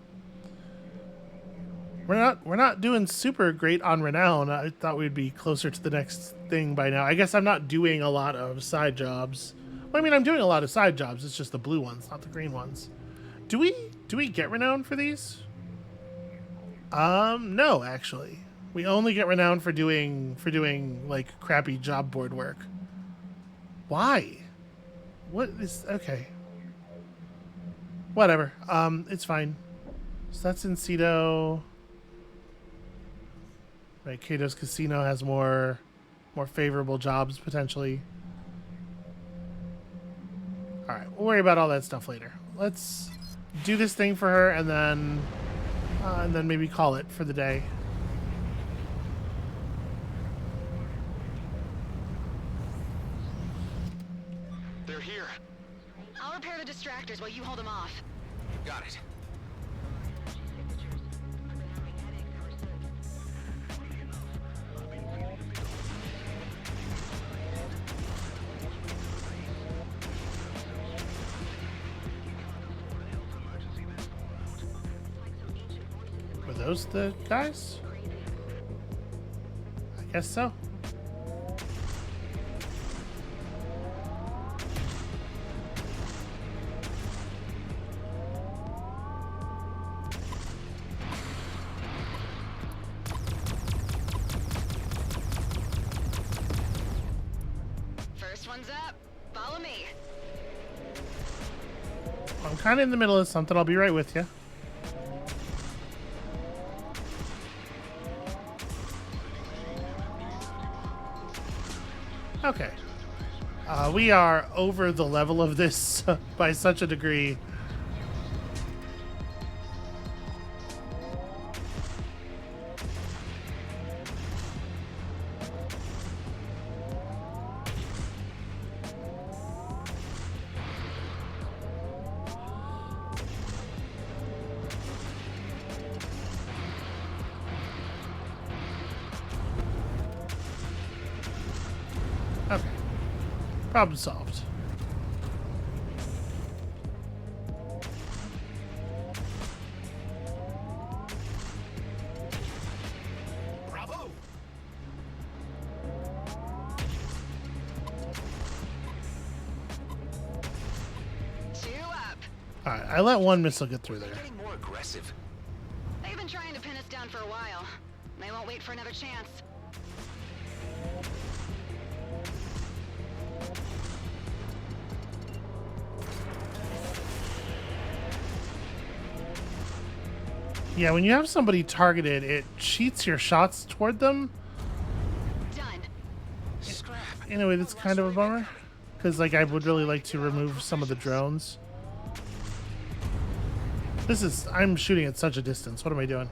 Speaker 1: We're not doing super great on renown. I thought we'd be closer to the next thing by now. I guess I'm not doing a lot of side jobs. Well, I mean, I'm doing a lot of side jobs. It's just the blue ones, not the green ones. Do we get renown for these? No, actually. We only get renown for doing like crappy job board work. Why? What is okay? Whatever. It's fine. So that's in Cedo. Right, Kato's Casino has more favorable jobs potentially. All right, we'll worry about all that stuff later. Let's do this thing for her and then maybe call it for the day.
Speaker 14: There
Speaker 12: they're here.
Speaker 8: I'll repair the distractors while you hold them off.
Speaker 2: Got it.
Speaker 1: Were those the guys? I guess so.
Speaker 8: First one's up. Follow me.
Speaker 1: I'm kind of in the middle of something. I'll be right with you. Okay. We are over the level of this by such a degree. Okay. Problem solved.
Speaker 3: Bravo!
Speaker 8: Two up.
Speaker 1: Alright, I let one missile get through there.
Speaker 2: Getting more aggressive.
Speaker 8: They've been trying to pin us down for a while. They won't wait for another chance.
Speaker 1: Yeah, when you have somebody targeted, it cheats your shots toward them.
Speaker 8: Done.
Speaker 2: Scrap.
Speaker 1: In a way, that's kind of a bummer. Because, like, I would really like to remove some of the drones. This is... I'm shooting at such a distance. What am I doing?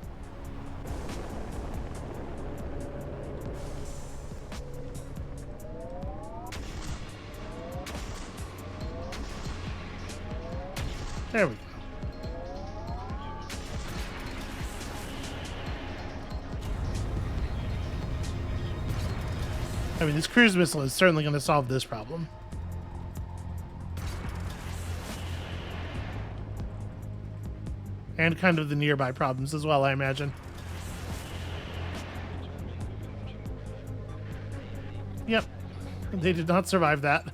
Speaker 1: There we go. I mean, this cruise missile is certainly going to solve this problem. And kind of the nearby problems as well, I imagine. Yep. They did not survive that.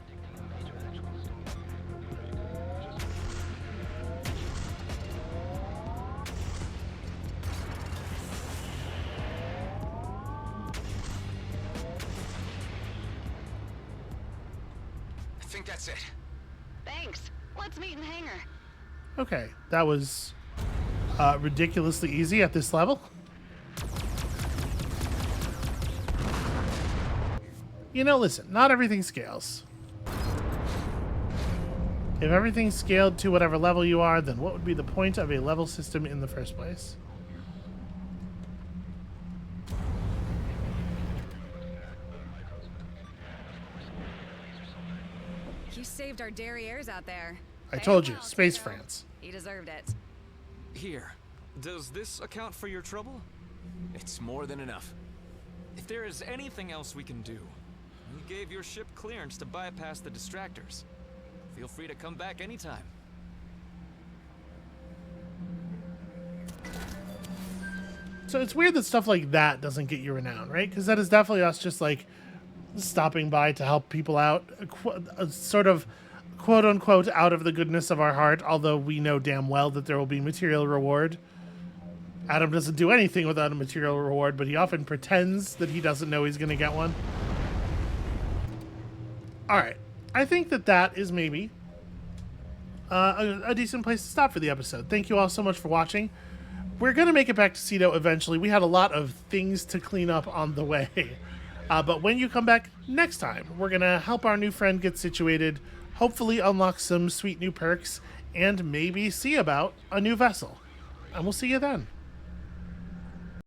Speaker 2: I think that's it.
Speaker 8: Thanks. Let's meet in the hangar.
Speaker 1: Okay, that was ridiculously easy at this level. You know, listen, not everything scales. If everything scaled to whatever level you are, then what would be the point of a level system in the first place?
Speaker 13: You saved our derrieres out there.
Speaker 1: I told you, Space France.
Speaker 13: He deserved it.
Speaker 12: Here. Does this account for your trouble?
Speaker 2: It's more than enough.
Speaker 12: If there is anything else we can do, you gave your ship clearance to bypass the distractors. Feel free to come back anytime.
Speaker 1: So it's weird that stuff like that doesn't get you renown, right? Because that is definitely us just like stopping by to help people out, sort of quote unquote out of the goodness of our heart, although we know damn well that there will be material reward. Adam doesn't do anything without a material reward, but he often pretends that he doesn't know he's going to get one. Alright, I think that that is maybe a decent place to stop for the episode. Thank you all so much for watching. We're going to make it back to Cedo eventually. We had a lot of things to clean up on the way. But when you come back next time, we're going to help our new friend get situated, hopefully unlock some sweet new perks, and maybe see about a new vessel. And we'll see you then.